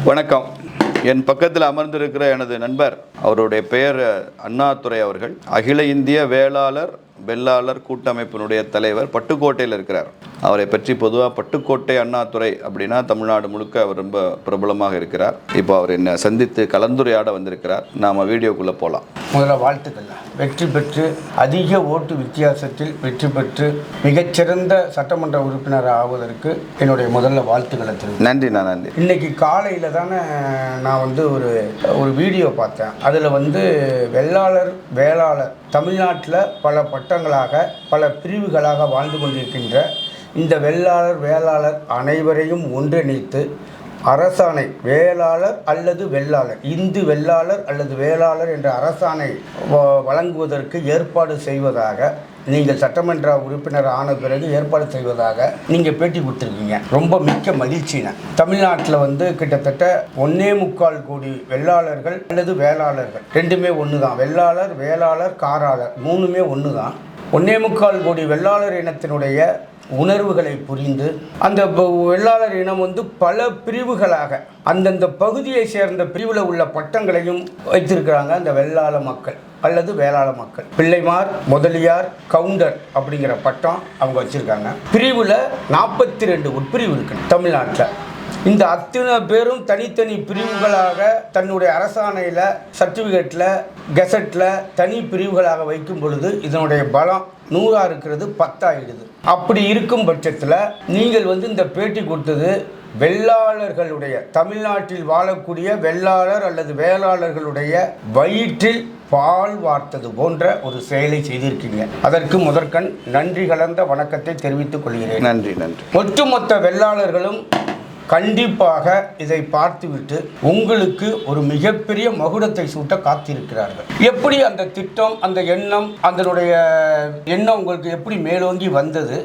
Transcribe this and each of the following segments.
வணக்கம். என் பக்கத்தில் அமர்ந்திருக்கிற எனது நண்பர், அவருடைய பெயர் அண்ணாதுரை அவர்கள். அகில இந்திய வேளாளர் வெள்ளாளர் கூட்டமைப்பினுடைய தலைவர், பட்டுக்கோட்டையில் இருக்கிறார். அவரை பற்றி பொதுவாக பட்டுக்கோட்டை அண்ணாதுரை அப்படின்னா தமிழ்நாடு முழுக்க அவர் ரொம்ப பிரபலமாக இருக்கிறார். இப்போ அவர் என்னை சந்தித்து கலந்துரையாட வந்திருக்கிறார். நாம் வீடியோக்குள்ளே போகலாம். முதல்ல வாழ்த்துக்கள். வெற்றி பெற்று அதிக ஓட்டு வித்தியாசத்தில் வெற்றி பெற்று மிகச்சிறந்த சட்டமன்ற உறுப்பினர் ஆவதற்கு என்னுடைய முதல்ல வாழ்த்துக்களை தெரிவித்து நன்றி. நன்றி. இன்னைக்கு காலையில் தானே நான் ஒரு வீடியோ பார்த்தேன். அதில் வெள்ளாளர் வேளாளர் தமிழ்நாட்டில் பல பட்டங்களாக பல பிரிவுகளாக வாழ்ந்து கொண்டிருக்கின்ற இந்த வெள்ளாளர் வேளாளர் அனைவரையும் ஒன்றிணைத்து அரசாணை வேளாளர் அல்லது வெள்ளாளர், இந்து வெள்ளாளர் அல்லது வேளாளர் என்ற அரசாணை வழங்குவதற்கு ஏற்பாடு செய்வதாக நீங்கள் சட்டமன்ற உறுப்பினர் ஆன பிறகு ஏற்பாடு செய்வதாக நீங்கள் பேட்டி கொடுத்துருக்கீங்க. ரொம்ப மிக்க மகிழ்ச்சின. தமிழ்நாட்டில் கிட்டத்தட்ட 1.25 கோடி வெள்ளாளர்கள் அல்லது வேளாளர்கள், ரெண்டுமே ஒன்று தான். வெள்ளாளர் வேளாளர் காராளர் மூணுமே ஒன்று தான். 1.25 கோடி வெள்ளாளர் இனத்தினுடைய உணர்வுகளை புரிந்து அந்த வெள்ளாளர் இனம் பல பிரிவுகளாக அந்தந்த பகுதியை சேர்ந்த பிரிவில் உள்ள பட்டங்களையும் வைத்திருக்கிறாங்க. அந்த வெள்ளாள மக்கள் அல்லது வேளாள மக்கள், பிள்ளைமார், முதலியார், கவுண்டர் அப்படிங்கிற பட்டம் அவங்க வச்சுருக்காங்க. பிரிவில் 42 உட்பிரிவு இருக்கு தமிழ்நாட்டில். இந்த அத்தனை பேரும் தனித்தனி பிரிவுகளாக தன்னுடைய அரசாணையில், சர்டிஃபிகேட்டில், கெசட்டில் தனி பிரிவுகளாக வைக்கும் பொழுது இதனுடைய பலம் 100 இருக்கிறது, 10 ஆகிடுது. அப்படி இருக்கும் பட்சத்தில் நீங்கள் இந்த பேட்டி கொடுத்தது வெள்ளாளர்களுடைய, தமிழ்நாட்டில் வாழக்கூடிய வெள்ளாளர் அல்லது வேளாளர்களுடைய வயிற்றில் பால் வார்த்தது போன்ற ஒரு செயலை செய்திருக்கீங்க. அதற்கு முதற்கண் நன்றி கலந்த வணக்கத்தை தெரிவித்துக் கொள்கிறேன். நன்றி. ஒட்டுமொத்த வெள்ளாளர்களும் கண்டிப்பாக இதை பார்த்துவிட்டு உங்களுக்கு ஒரு மிகப்பெரிய மகுடத்தை சூட்ட காத்திருக்கிறார்கள். எப்படி அந்த திட்டம், அந்த எண்ணம் உங்களுக்கு எப்படி மேலோங்கி வந்தது,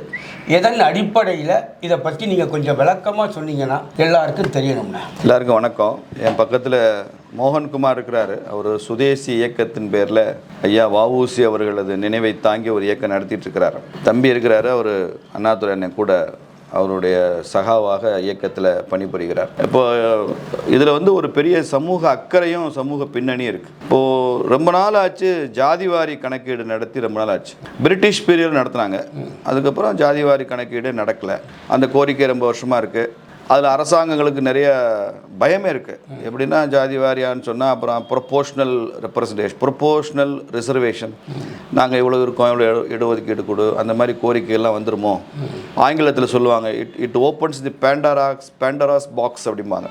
எதன் அடிப்படையில், இதை பற்றி நீங்கள் கொஞ்சம் விளக்கமாக சொன்னீங்கன்னா எல்லாருக்கும் தெரியணும்னா. எல்லாருக்கும் வணக்கம். என் பக்கத்தில் மோகன்குமார் இருக்கிறாரு. அவர் சுதேசி இயக்கத்தின் பேரில் ஐயா வஉசி அவர்களது நினைவை தாங்கி ஒரு இயக்கம் நடத்திட்டு இருக்கிறார். தம்பி இருக்கிறாரு, அவர் அண்ணாதுரை அண்ணன் கூட அவருடைய சகாவாக இயக்கத்தில் பணிபுரிகிறார். இப்போ இதில் ஒரு பெரிய சமூக அக்கறையும் சமூக பின்னணியும் இருக்குது. இப்போது ரொம்ப நாள் ஆச்சு ஜாதிவாரி கணக்கீடு நடத்தி, ரொம்ப நாள் ஆச்சு. பிரிட்டிஷ் பீரியட் நடத்துனாங்க, அதுக்கப்புறம் ஜாதிவாரி கணக்கீடு நடக்கலை. அந்த கோரிக்கை ரொம்ப வருஷமாக இருக்குது. அதில் அரசாங்கங்களுக்கு நிறைய பயமே இருக்குது. எப்படின்னா ஜாதி வாரியான்னு சொன்னால் அப்புறம் ப்ரொபோஷ்னல் ரிசர்வேஷன், நாங்கள் இவ்வளோ இருக்கோம், இவ்வளோ இடஒதுக்கீடு கொடு, அந்த மாதிரி கோரிக்கையெல்லாம் வந்துருமோ. ஆங்கிலத்தில் சொல்லுவாங்க, இட் ஓப்பன்ஸ் தி பேண்டராஸ் பாக்ஸ் அப்படிம்பாங்க.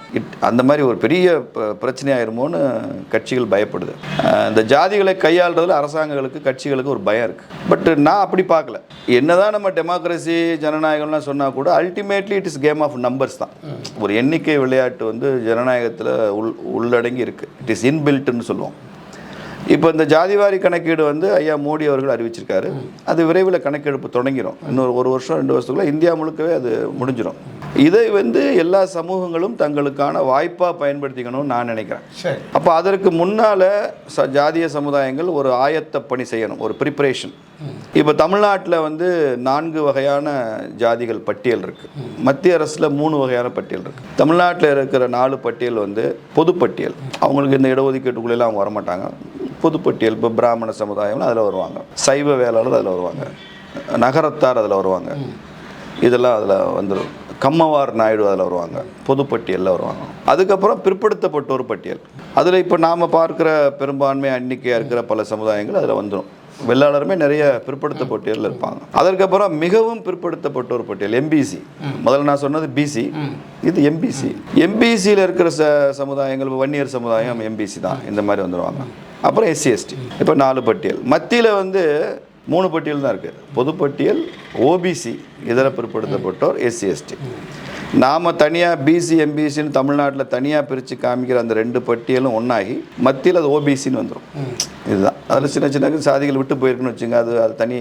அந்த மாதிரி ஒரு பெரிய பிரச்சனையாயிருமோன்னு கட்சிகள் பயப்படுது. இந்த ஜாதிகளை கையாளுறதுல அரசாங்கங்களுக்கு, கட்சிகளுக்கு ஒரு பயம் இருக்குது. பட் நான் அப்படி பார்க்கல. என்னதான் நம்ம டெமோக்ரஸி ஜனநாயகம்லாம் சொன்னால் கூட ultimately it is game of numbers தான். ஒரு எண்ணிக்கை விளையாட்டு ஜனநாயகத்தில் உள்ளடங்கி இருக்குது. இட் இஸ் இன்பில்ட்னு சொல்லுவோம். இப்போ இந்த ஜாதிவாரி கணக்கீடு ஐயா மோடி அவர்கள் அறிவிச்சிருக்காரு. அது விரைவில் கணக்கெடுப்பு தொடங்கிடும். இன்னொரு 1 வருஷம் 2 வருஷத்துக்குள்ள இந்தியா முழுக்கவே அது முடிஞ்சிடும். இதை எல்லா சமூகங்களும் தங்களுக்கான வாய்ப்பாக பயன்படுத்திக்கணும்னு நான் நினைக்கிறேன். அப்போ அதற்கு முன்னால் ஜாதிய சமுதாயங்கள் ஒரு ஆயத்த பணி செய்யணும், ஒரு ப்ரிப்பரேஷன். இப்போ தமிழ்நாட்டில் 4 வகையான ஜாதிகள் பட்டியல் இருக்குது. மத்திய அரசில் 3 வகையான பட்டியல் இருக்குது. தமிழ்நாட்டில் இருக்கிற 4 பட்டியல் பொதுப்பட்டியல். அவங்களுக்கு இந்த இடஒதுக்கீட்டுக்குள்ளெல்லாம் அவங்க வரமாட்டாங்க. பொதுப்பட்டியல். இப்போ பிராமண சமுதாயம் அதில் வருவாங்க, சைவ வேளாளர் அதில் வருவாங்க, நகரத்தார் அதில் வருவாங்க, இதெல்லாம் அதில் வந்துடும். கம்மவார் நாயுடு அதில் வருவாங்க, பொதுப்பட்டியலில் வருவாங்க. அதுக்கப்புறம் பிற்படுத்தப்பட்டோர் பட்டியல். அதில் இப்போ நாம் பார்க்குற பெரும்பான்மை எண்ணிக்கையாக இருக்கிற பல சமுதாயங்கள் அதில் வந்துடும். வெள்ளாளருமே நிறைய பிற்படுத்தப்பட்டியலில் இருப்பாங்க. அதற்கப்புறம் மிகவும் பிற்படுத்தப்பட்டோர் பட்டியல், எம்பிசி. முதல்ல நான் சொன்னது பிசி, இது எம்பிசி. எம்பிசியில் இருக்கிற சமுதாயங்கள், வன்னியர் சமுதாயம் எம்பிசி தான், இந்த மாதிரி வந்துடுவாங்க. அப்புறம் எஸ்சி எஸ்டி. இப்போ 4 பட்டியல். மத்தியில் 3 பட்டியல் தான் இருக்குது. பொதுப்பட்டியல், ஓபிசி, இதர பிற்படுத்தப்பட்டோர், எஸ்சி எஸ்டி. நாம் தனியாக பிசி எம்பிசின்னு தமிழ்நாட்டில் தனியாக பிரித்து காமிக்கிற அந்த 2 பட்டியலும் ஒன்றாகி மத்தியில் அது ஓபிசின்னு வந்துடும். இதுதான். அதில் சின்ன சின்ன சாதிகள் விட்டு போயிருக்குன்னு வச்சுங்க, அது தனி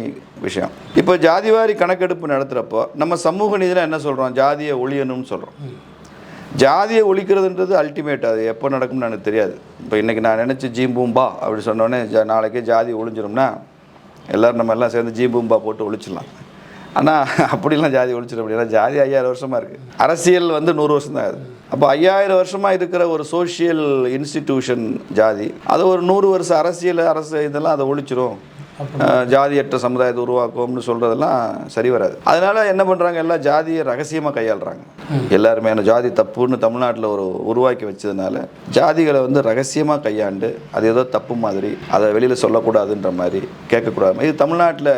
விஷயம். இப்போ ஜாதிவாரி கணக்கெடுப்பு நடத்துகிறப்போ நம்ம சமூக நீதியில் என்ன சொல்கிறோம்? ஜாதியை ஒழியணும்னு சொல்கிறோம். ஜாதியை ஒழிக்கிறதுன்றது அல்டிமேட். அது எப்போ நடக்கும்னு எனக்கு தெரியாது. இப்போ இன்றைக்கி நான் நினச்சி ஜீம்பூம்பா அப்படி சொன்னோடனே நாளைக்கே ஜாதி ஒழிஞ்சிடும்னா எல்லோரும் நம்ம எல்லாம் சேர்ந்து ஜீம்பூம்பா போட்டு ஒழிச்சிடலாம். ஆனால் அப்படிலாம் ஜாதி ஒழிச்சிட முடியாது. ஜாதி 5000 வருஷமாக இருக்குது. அரசியல் 100 வருஷம் தான் ஆகுது. அப்போ 5000 வருஷமாக இருக்கிற ஒரு சோஷியல் இன்ஸ்டிடியூஷன் ஜாதி, அதை ஒரு 100 வருஷம் அரசு இதெல்லாம் அதை ஒழிச்சிரும், ஜாதியற்ற சமுதாயத்தை உருவாக்குவோம்னு சொல்கிறதெல்லாம் சரி வராது. அதனால் என்ன பண்ணுறாங்க, எல்லாம் ஜாதியை ரகசியமாக கையாளுறாங்க. எல்லாருமே அந்த ஜாதி தப்புன்னு தமிழ்நாட்டில் உருவாக்கி வச்சதுனால ஜாதிகளை வந்து ரகசியமாக கையாண்டு அது ஏதோ தப்பு மாதிரி, அதை வெளியில் சொல்லக்கூடாதுன்ற மாதிரி, கேட்கக்கூடாது. இது தமிழ்நாட்டில்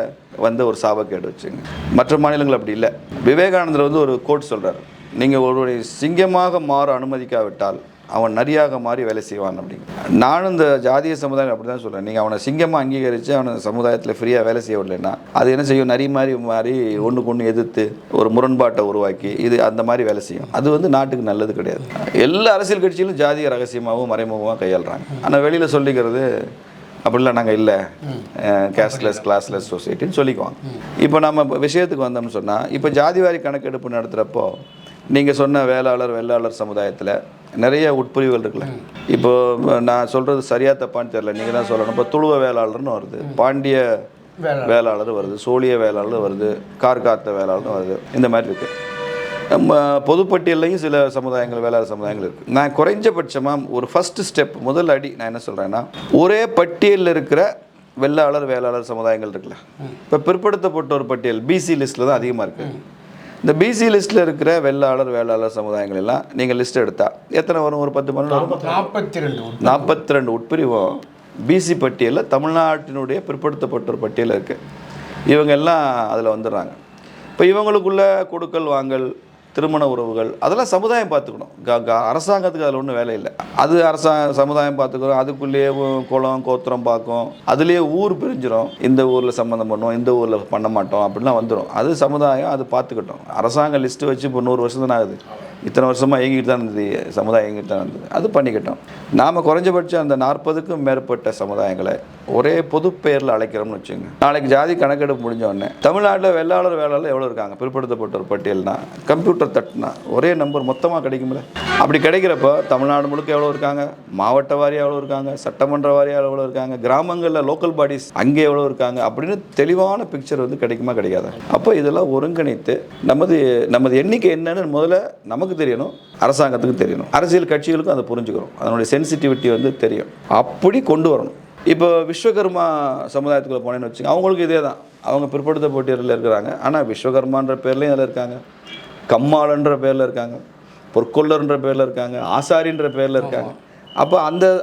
வந்து ஒரு சாபக்கேடு வச்சுங்க. மற்ற மாநிலங்கள் அப்படி இல்லை. விவேகானந்தர் வந்து ஒரு கோட் சொல்கிறார், நீங்கள் ஒருவரை சிங்கமாக மாற அனுமதிக்காவிட்டால் அவன் நரியாக மாறி வேலை செய்வான் அப்படிங்க. நானும் இந்த ஜாதிய சமுதாயம் அப்படி தான் சொல்கிறேன். நீங்கள் அவனை சிங்கமாக அங்கீகரித்து அவனை சமுதாயத்தில் ஃப்ரீயாக வேலை செய்ய விடலைன்னா அது என்ன செய்யும், நரி மாறி ஒன்றுக்கு ஒன்று எதிர்த்து ஒரு முரண்பாட்டை உருவாக்கி இது அந்த மாதிரி வேலை செய்யும். அது வந்து நாட்டுக்கு நல்லது கிடையாது. எல்லா அரசியல் கட்சியிலும் ஜாதிய ரகசியமாகவும் மறைமுகமாக கையாளுறாங்க. ஆனால் வெளியில் சொல்லிக்கிறது அப்படிலாம் நாங்கள் இல்லை, கேஸ்ட்லெஸ் கிளாஸ்லெஸ் சொசைட்டின்னு சொல்லிக்குவாங்க. இப்போ நம்ம விஷயத்துக்கு வந்தோம்னு சொன்னால், இப்போ ஜாதிவாரி கணக்கெடுப்பு நடத்துகிறப்போ நீங்கள் சொன்ன வெள்ளாளர் சமுதாயத்தில் நிறைய உட்பிரிவுகள் இருக்குல்ல. இப்போ நான் சொல்கிறது சரியா தப்பான்னு தெரியல, நீங்கள் தான் சொல்லணும். இப்போ துளுவ வேளாளர்னு வருது, பாண்டிய வேளாளர் வருது, சோழிய வேளாளர் வருது, கார்காத்த வேளாளர்னு வருது. இந்த மாதிரி இருக்குது. நம்ம பொதுப்பட்டியல்லையும் சில சமுதாயங்கள், வேளாளர் சமுதாயங்கள் இருக்குது. நான் குறைஞ்சபட்சமாக ஒரு ஃபஸ்ட்டு ஸ்டெப், முதல் அடி நான் என்ன சொல்கிறேன்னா, ஒரே பட்டியலில் இருக்கிற வேளாளர் சமுதாயங்கள் இருக்குல்ல. இப்போ பிற்படுத்தப்பட்ட ஒரு பட்டியல் பிசி லிஸ்ட்டில் தான் அதிகமாக இருக்குது. இந்த பிசி லிஸ்ட்டில் இருக்கிற வேளாளர் சமுதாயங்கள் எல்லாம் நீங்கள் லிஸ்ட் எடுத்தால் எத்தனை வரும்? ஒரு 10 12 42 உட்பிரிவும் பிசி பட்டியலில் தமிழ்நாட்டினுடைய பிற்படுத்தப்பட்ட ஒரு பட்டியலில் இருக்குது. இவங்க எல்லாம் அதில் வந்துடுறாங்க. இப்போ இவங்களுக்குள்ள கொடுக்கல் வாங்கல், திருமண உறவுகள், அதெல்லாம் சமுதாயம் பார்த்துக்கணும். அரசாங்கத்துக்கு அதில் ஒன்றும் வேலை இல்லை. அது சமுதாயம் பார்த்துக்கிறோம். அதுக்குள்ளேயே குளம் கோத்திரம் பார்க்கும், அதுலேயே ஊர் பிரிஞ்சிடும். இந்த ஊரில் சம்மந்தம் பண்ணுவோம், இந்த ஊரில் பண்ண மாட்டோம் அப்படின்லாம் வந்துடும். அது சமுதாயம் அது பார்த்துக்கிட்டோம். அரசாங்கம் லிஸ்ட்டு வச்சு இப்போ 100 வருஷம் தானே ஆகுது, இத்தனை வருஷமாக இயங்கிட்டு தான் இருந்தது, சமுதாயம் இயங்கிட்டு தான் இருந்தது. அது பண்ணிக்கிட்டோம். நாம் குறைஞ்சபட்சம் அந்த 40க்கும் மேற்பட்ட சமுதாயங்களை ஒரே பொது பெயரில் அழைக்கிறோம்னு வச்சுங்க. நாளைக்கு ஜாதி கணக்கெடுப்பு முடிஞ்சோடனே தமிழ்நாட்டில் வேளாளர் எவ்வளோ இருக்காங்க பிற்படுத்தப்பட்ட ஒரு பட்டியல்னா, கம்ப்யூட்டர் தட்டுனா ஒரே நம்பர் மொத்தமாக கிடைக்கும்ல. அப்படி கிடைக்கிறப்ப தமிழ்நாடு முழுக்க எவ்வளோ இருக்காங்க, மாவட்ட வாரியாக எவ்வளோ இருக்காங்க, சட்டமன்ற வாரியாக எவ்வளோ இருக்காங்க, கிராமங்களில் லோக்கல் பாடிஸ் அங்கே எவ்வளோ இருக்காங்க அப்படின்னு தெளிவான பிக்சர் வந்து கிடைக்குமா கிடைக்காது. அப்போ இதெல்லாம் ஒருங்கிணைத்து நமது எண்ணிக்கை என்னன்னு முதல்ல நமக்கு தெரியணும், அரசாங்கத்துக்கு தெரியணும், அரசியல் கட்சிகளுக்கும் அதை புரிஞ்சுக்கிறோம், அதனுடைய சென்சிட்டிவிட்டி வந்து தெரியும். அப்படி கொண்டு வரணும். இப்போ விஸ்வகர்மா சமுதாயத்துக்குள்ள போனேன்னு வச்சுங்க, அவங்களுக்கு இதே தான். அவங்க பிற்படுத்த போட்டியில் இருக்கிறாங்க, ஆனால் விஸ்வகர்மான்ற பேர்லேயும் அதில் இருக்காங்க, கம்மாளன்ற பேரில் இருக்காங்க, பொற்கொள்ளர்ன்ற பேரில் இருக்காங்க, ஆசாரின்ற பேரில் இருக்காங்க. அப்போ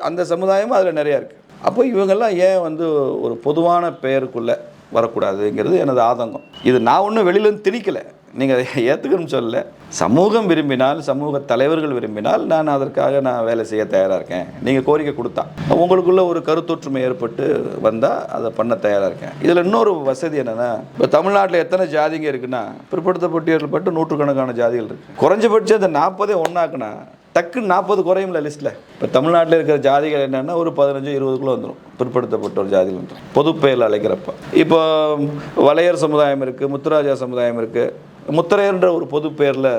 அந்த சமுதாயமும் அதில் நிறையா இருக்குது. அப்போ இவங்கெல்லாம் ஏன் வந்து ஒரு பொதுவான பெயருக்குள்ளே வரக்கூடாதுங்கிறது எனது ஆதங்கம். இது நான் ஒன்றும் வெளியிலேருந்து திணிக்கலை, நீங்கள் அதை ஏற்றுக்கணும்னு சொல்லலை. சமூகம் விரும்பினால், சமூக தலைவர்கள் விரும்பினால் நான் அதற்காக வேலை செய்ய தயாராக இருக்கேன். நீங்கள் கோரிக்கை கொடுத்தா உங்களுக்குள்ள ஒரு கருத்தொற்றுமை ஏற்பட்டு வந்தால் அதை பண்ண தயாராக இருக்கேன். இதில் இன்னொரு வசதி என்னென்னா, இப்போ தமிழ்நாட்டில் எத்தனை ஜாதிங்க இருக்குன்னா, பிற்படுத்தப்பட்டு நூற்றுக்கணக்கான ஜாதிகள் இருக்குது. குறைஞ்சபட்சம் இந்த 40 ஒன்றாக்குனா டக்குன்னு 40 குறையும்ல லிஸ்ட்டில். இப்போ தமிழ்நாட்டில் இருக்கிற ஜாதிகள் என்னென்னா ஒரு 15-20க்குள்ளே வந்துடும். பிற்படுத்தப்பட்ட ஒரு ஜாதிகள் வந்துடும் பொது பெயரில் அழைக்கிறப்ப. இப்போ வலையர் சமுதாயம் இருக்குது, முத்துராஜா சமுதாயம் இருக்குது. முத்தரையர்ன்ற ஒரு பொது பெயரில்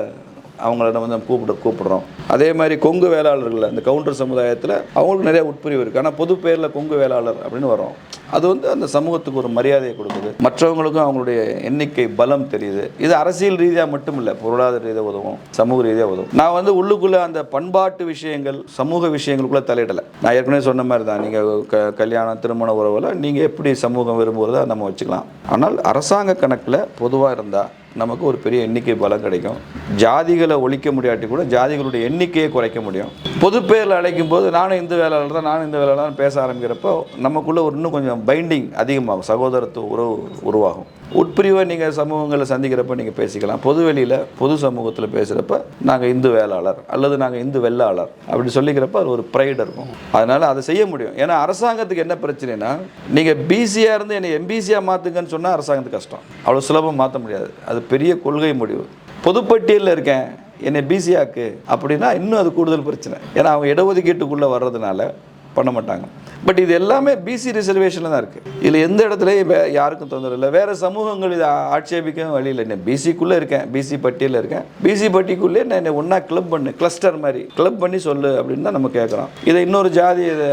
அவங்கள வந்து கூப்பிடுறோம். அதே மாதிரி கொங்கு வேளாளர்கள், அந்த கவுண்டர் சமுதாயத்தில் அவங்களுக்கு நிறைய உட்பிரிவு இருக்குது. ஆனால் பொது பெயரில் கொங்கு வேளாளர் அப்படின்னு வரும். அது வந்து அந்த சமூகத்துக்கு ஒரு மரியாதையை கொடுக்குது, மற்றவங்களுக்கும் அவங்களுடைய எண்ணிக்கை பலம் தெரியுது. இது அரசியல் ரீதியாக மட்டும் இல்லை, பொருளாதார ரீதியாக உதவும், சமூக ரீதியாக உதவும். நான் வந்து உள்ளுக்குள்ளே அந்த பண்பாட்டு விஷயங்கள், சமூக விஷயங்களுக்குள்ளே தலையிடலை. நான் ஏற்கனவே சொன்ன மாதிரி தான், நீங்கள் கல்யாணம் திருமண உறவில் நீங்கள் எப்படி சமூகம் விரும்புகிறதோ நம்ம வச்சுக்கலாம். ஆனால் அரசாங்க கணக்கில் பொதுவாக இருந்தால் நமக்கு ஒரு பெரிய எண்ணிக்கை பலம் கிடைக்கும். ஜாதிகளை ஒழிக்க முடியாட்டி கூட ஜாதிகளுடைய எண்ணிக்கையை குறைக்க முடியும். பொது பேரில் அழைக்கும் போது நானும் இந்த வேளாளர் தான், நானும் இந்த வேளாளர் பேச ஆரம்பிக்கிறப்போ நமக்குள்ளே ஒரு இன்னும் கொஞ்சம் பைண்டிங் அதிகமாகும், சகோதரத்துவ உறவு உருவாகும். உட்பிரிவை நீங்கள் சமூகங்களில் சந்திக்கிறப்ப நீங்கள் பேசிக்கலாம். பொதுவெளியில் பொது சமூகத்தில் பேசுகிறப்ப நாங்கள் இந்து வேளாளர் அல்லது நாங்கள் இந்து வெள்ளாளர் அப்படி சொல்லிக்கிறப்ப அது ஒரு ப்ரைடு இருக்கும். அதனால் அதை செய்ய முடியும். ஏன்னா அரசாங்கத்துக்கு என்ன பிரச்சனைனா, நீங்கள் பிசியாக இருந்து என்னை எம்பிசியாக மாற்றுங்கன்னு சொன்னால் அரசாங்கத்துக்கு கஷ்டம், அவ்வளோ சுலபம் மாற்ற முடியாது. அது பெரிய கொள்கை முடிவு. பொதுப்பட்டியலில் இருக்கேன் என்னை பிசியாக்கு அப்படின்னா இன்னும் அது கூடுதல் பிரச்சனை. ஏன்னா அவங்க இடஒதுக்கீட்டுக்குள்ளே வர்றதுனால பண்ண மாட்டாங்க. பட் இது எல்லாமே பிசி ரிசர்வேஷனில் தான் இருக்குது. இதில் எந்த இடத்துலையும் யாருக்கும் தொந்தரவு இல்லை. வேறு சமூகங்கள் இதை ஆட்சேபிக்கவும் வழியில் என்ன பிசிக்குள்ளே இருக்கேன், பிசி பட்டியலில் இருக்கேன், பிசி பட்டிக்குள்ளே நான் என்னை ஒன்றா கிளப் பண்ணு, கிளஸ்டர் மாதிரி கிளப் பண்ணி சொல்லு அப்படின்னு தான் நம்ம கேட்குறோம். இதை இன்னொரு ஜாதி இதை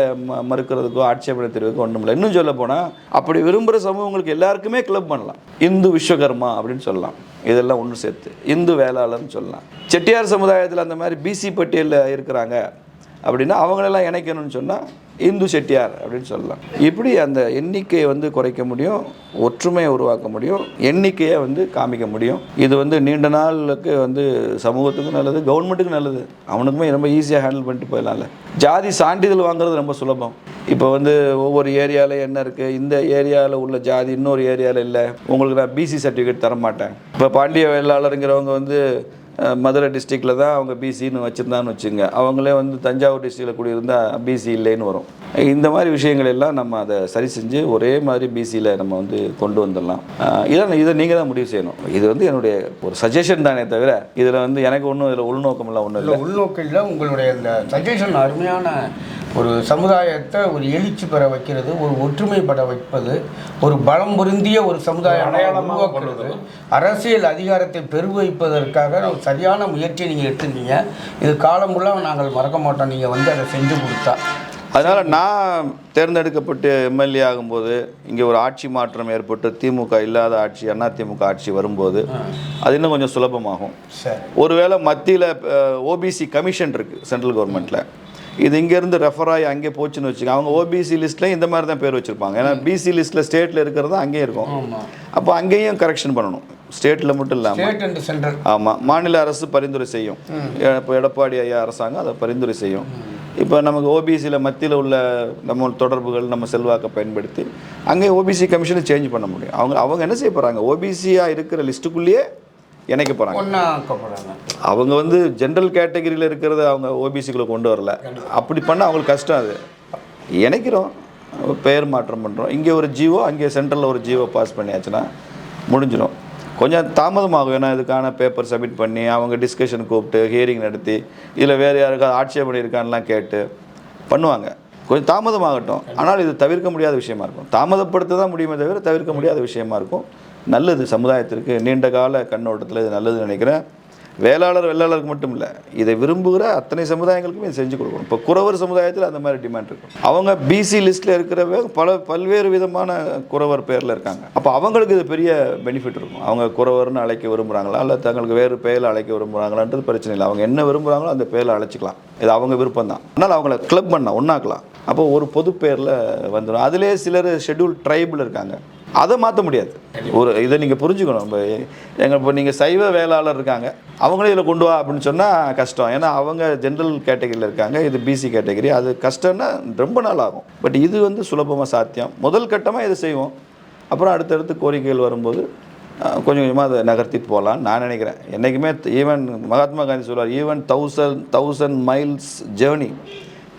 மறுக்கிறதுக்கோ ஆட்சேபனை தெரிவிக்கோ ஒன்றும் இல்லை. இன்னும் சொல்ல போனால் அப்படி விரும்புகிற சமூகங்களுக்கு எல்லாருக்குமே கிளப் பண்ணலாம். இந்து விஸ்வகர்மா அப்படின்னு சொல்லலாம், இதெல்லாம் ஒன்று சேர்த்து இந்து வேளாளர்னு சொல்லலாம். செட்டியார் சமுதாயத்தில் அந்த மாதிரி பிசி பட்டியலில் இருக்கிறாங்க அப்படின்னா அவங்களெல்லாம் இணைக்கணும்னு சொன்னால் இந்து செட்டியார் அப்படின்னு சொல்லலாம். இப்படி அந்த எண்ணிக்கையை வந்து குறைக்க முடியும், ஒற்றுமையை உருவாக்க முடியும், எண்ணிக்கையை வந்து காமிக்க முடியும். இது வந்து நீண்ட நாளுக்கு வந்து சமூகத்துக்கும் நல்லது, கவர்மெண்ட்டுக்கும் நல்லது. அவனுக்குமே ரொம்ப ஈஸியாக ஹேண்டில் பண்ணிட்டு போயிடலாம்ல. ஜாதி சான்றிதழ் வாங்குறது ரொம்ப சுலபம். இப்போ வந்து ஒவ்வொரு ஏரியாவில் என்ன இருக்குது, இந்த ஏரியாவில் உள்ள ஜாதி இன்னொரு ஏரியாவில் இல்லை, உங்களுக்கு நான் பிசி சர்டிஃபிகேட் தரமாட்டேன். இப்போ பாண்டிய வேளாளருங்கிறவங்க வந்து மதுரை டிஸ்ட்ரிக்டில் தான் அவங்க பிசின்னு வச்சுருந்தான்னு வச்சுங்க, அவங்களே வந்து தஞ்சாவூர் டிஸ்ட்ரிக்டில் கூடியிருந்தால் பிசி இல்லைன்னு வரும். இந்த மாதிரி விஷயங்கள் எல்லாம் நம்ம அதை சரி செஞ்சு ஒரே மாதிரி பிசியில் நம்ம வந்து கொண்டு வந்துடலாம். இதை நீங்கள் தான் முடிவு செய்யணும். இது வந்து என்னுடைய ஒரு சஜஷன் தானே தவிர இதில் வந்து எனக்கு ஒன்றும் இதில் உள்நோக்கம் இல்லை, ஒன்றும் இல்லை. உள்நோக்கம் இல்லை. உங்களுடைய இந்த சஜஷன் அருமையான ஒரு சமுதாயத்தை ஒரு எழுச்சி பெற வைக்கிறது, ஒரு ஒற்றுமைப்பட வைப்பது, ஒரு பலம் பொருந்திய ஒரு சமுதாயம் உருவாக்குறது, அரசியல் அதிகாரத்தை பெருவைப்பதற்காக ஒரு சரியான முயற்சியை நீங்கள் எடுத்துருக்கீங்க. இது காலமுள்ள நாங்கள் மறக்க மாட்டோம், நீங்கள் வந்து அதை செஞ்சு கொடுத்தா. அதனால் நான் தேர்ந்தெடுக்கப்பட்டு எம்எல்ஏ ஆகும்போது இங்கே ஒரு ஆட்சி மாற்றம் ஏற்பட்டு திமுக இல்லாத ஆட்சி, அதிமுக ஆட்சி வரும்போது அது இன்னும் கொஞ்சம் சுலபமாகும். ஒருவேளை மத்தியில் ஓபிசி கமிஷன் இருக்குது சென்ட்ரல் கவர்மெண்ட்டில், இது இங்கேருந்து ரெஃபர் ஆகி அங்கே போச்சுன்னு வச்சுக்கோங்க, அவங்க ஓபிசி லிஸ்ட்டில் இந்த மாதிரி தான் பேர் வச்சுருப்பாங்க. ஏன்னா பிசி லிஸ்ட்டில் ஸ்டேட்டில் இருக்கிறது அங்கேயும் இருக்கும். அப்போ அங்கேயும் கரெக்ஷன் பண்ணணும், ஸ்டேட்டில் மட்டும் இல்லாமல். ஆமாம், மாநில அரசு பரிந்துரை செய்யும். இப்போ எடப்பாடி ஐயா அரசாங்கம் அதை பரிந்துரை செய்யும். இப்போ நமக்கு ஓபிசியில் மத்தியில் உள்ள நம்ம தொடர்புகள், நம்ம செல்வாக்கை பயன்படுத்தி அங்கே ஓபிசி கமிஷனை சேஞ்ச் பண்ண முடியும். அவங்க என்ன செய்ய போகிறாங்க, ஓபிசியாக இருக்கிற லிஸ்ட்டுக்குள்ளேயே இணைக்க போகிறாங்க. அவங்க வந்து ஜென்ரல் கேட்டகரியில் இருக்கிறத அவங்க ஓபிசிக்குள்ளே கொண்டு வரல. அப்படி பண்ணால் அவங்களுக்கு கஷ்டம். அது இணைக்கிறோம், பெயர் மாற்றம் பண்ணுறோம், இங்கே ஒரு ஜிஓ அங்கே சென்ட்ரலில் ஒரு ஜிஓ பாஸ் பண்ணியாச்சுன்னா முடிஞ்சிடும். கொஞ்சம் தாமதமாகும், ஏன்னா இதுக்கான பேப்பர் சப்மிட் பண்ணி அவங்க டிஸ்கஷன் கூப்பிட்டு ஹியரிங் நடத்தி இதில் வேறு யாருக்காவது ஆட்சேபனை இருக்கான்லாம் கேட்டு பண்ணுவாங்க. கொஞ்சம் தாமதமாகட்டும், ஆனால் இது தவிர்க்க முடியாத விஷயமா இருக்கும். தாமதப்படுத்த தான் முடியுமே தவிர தவிர்க்க முடியாத விஷயமா இருக்கும். நல்லது, சமுதாயத்திற்கு நீண்ட கால கண்ணோட்டத்தில் இது நல்லதுன்னு நினைக்கிறேன். வெள்ளாளருக்கு மட்டும் இல்லை, இதை விரும்புகிற அத்தனை சமுதாயங்களுக்குமே இது செஞ்சு கொடுக்கணும். இப்போ குறவர் சமுதாயத்தில் அந்த மாதிரி டிமாண்ட் இருக்கும். அவங்க பிசி லிஸ்ட்டில் இருக்கிறவங்க பல்வேறு விதமான குறவர் பேரில் இருக்காங்க. அப்போ அவங்களுக்கு இது பெரிய பெனிஃபிட் இருக்கும். அவங்க குறவர்னு அழைக்க விரும்புகிறாங்களா இல்லை தங்களுக்கு வேறு பெயரில் அழைக்க விரும்புகிறாங்களான்றது பிரச்சனை இல்லை. அவங்க என்ன விரும்புகிறாங்களோ அந்த பேரில் அழைச்சிக்கலாம், இது அவங்க விருப்பம் தான். அதனால் அவங்கள கிளப் பண்ணலாம், ஒன்றாக்கலாம். அப்போ ஒரு பொது பேரில் வந்துடும். அதிலே சிலர் ஷெட்யூல் ட்ரைபில் இருக்காங்க, அதை மாற்ற முடியாது. இதை நீங்கள் புரிஞ்சுக்கணும். இப்போ நீங்கள் சைவ வேளாளர் இருக்காங்க, அவங்களே இதில் கொண்டு வா அப்படின்னு சொன்னால் கஷ்டம். ஏன்னா அவங்க ஜென்ரல் கேட்டகரியில் இருக்காங்க, இது பிசி கேட்டகரி. அது கஷ்டம்னா ரொம்ப நாள் ஆகும். பட் இது வந்து சுலபமாக சாத்தியம். முதல் கட்டமாக இதை செய்வோம், அப்புறம் அடுத்தடுத்து கோரிக்கைகள் வரும்போது கொஞ்சம் கொஞ்சமாக அதை நகர்த்திட்டு போகலான்னு நான் நினைக்கிறேன். என்றைக்குமே ஈவன் மகாத்மா காந்தி சொல்வார், even 1000 miles journey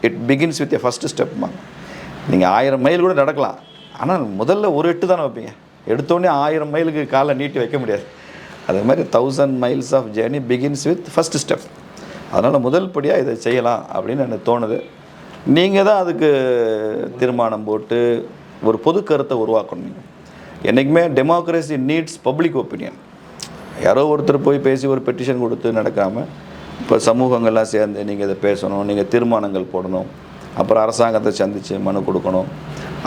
it begins with a first ஸ்டெப்மா. நீங்கள் 1000 மைல் கூட நடக்கலாம், ஆனால் முதல்ல ஒரு எட்டு தானே வைப்பீங்க. எடுத்தோடனே 1000 மைலுக்கு காலை நீட்டி வைக்க முடியாது. அதே மாதிரி 1000 miles of journey begins with first step. அதனால் முதல் படியாக இதை செய்யலாம் அப்படின்னு எனக்கு தோணுது. நீங்கள் தான் அதுக்கு தீர்மானம் போட்டு ஒரு பொது கருத்தை உருவாக்கணும். நீங்கள் என்றைக்குமே டெமோக்ரஸி நீட்ஸ் பப்ளிக் ஒப்பீனியன். யாரோ ஒருத்தர் போய் பேசி ஒரு பெட்டிஷன் கொடுத்து நடக்காமல், இப்போ சமூகங்கள்லாம் சேர்ந்து நீங்கள் இதை பேசணும், நீங்கள் தீர்மானங்கள் போடணும், அப்புறம் அரசாங்கத்தை சந்தித்து மனு கொடுக்கணும்,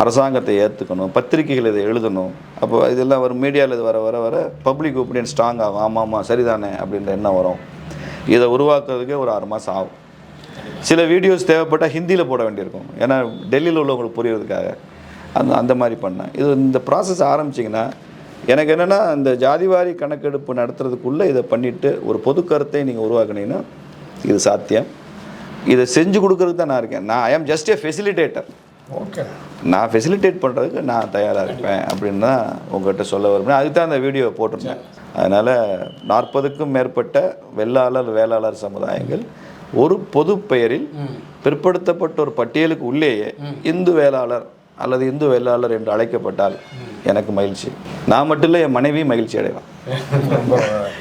அரசாங்கத்தை ஏற்றுக்கணும், பத்திரிகைகள் இதை எழுதணும். அப்போ இதெல்லாம் ஒரு மீடியாவில் இது வர வர வர பப்ளிக் ஒப்பீனியன் ஸ்ட்ராங் ஆகும். ஆமாம் சரிதானே அப்படின்ற எண்ணம் வரும். இதை உருவாக்குறதுக்கே ஒரு 6 மாதம் ஆகும். சில வீடியோஸ் தேவைப்பட்டால் ஹிந்தியில் போட வேண்டியிருக்கும், ஏன்னா டெல்லியில் உள்ளவங்களுக்கு புரியறதுக்காக. அந்த மாதிரி பண்ணேன். இது இந்த ப்ராசஸ் ஆரம்பிச்சிங்கன்னா எனக்கு என்னென்னா, இந்த ஜாதிவாரி கணக்கெடுப்பு நடத்துறதுக்குள்ளே இதை பண்ணிவிட்டு ஒரு பொது கருத்தை நீங்கள் உருவாக்குனீங்கன்னா இது சாத்தியம். இதை செஞ்சு கொடுக்கறதுக்கு தான் நான் இருக்கேன். I am just a facilitator. Okay, நான் ஃபெசிலிட்டேட் பண்ணுறதுக்கு நான் தயாராக இருப்பேன் அப்படின்னு தான் உங்கள்கிட்ட சொல்ல விரும்புகிறேன். அதுக்கு தான் அந்த வீடியோவை போட்டிருந்தேன். அதனால் 40க்கும் மேற்பட்ட வேளாளர் சமுதாயங்கள் ஒரு பொது பெயரில் பிற்படுத்தப்பட்ட ஒரு பட்டியலுக்கு உள்ளேயே இந்து வேளாளர் அல்லது இந்து வேளாளர் என்று அழைக்கப்பட்டால் எனக்கு மகிழ்ச்சி. நான் மட்டும் இல்லை, என் மனைவி மகிழ்ச்சி அடைவான்.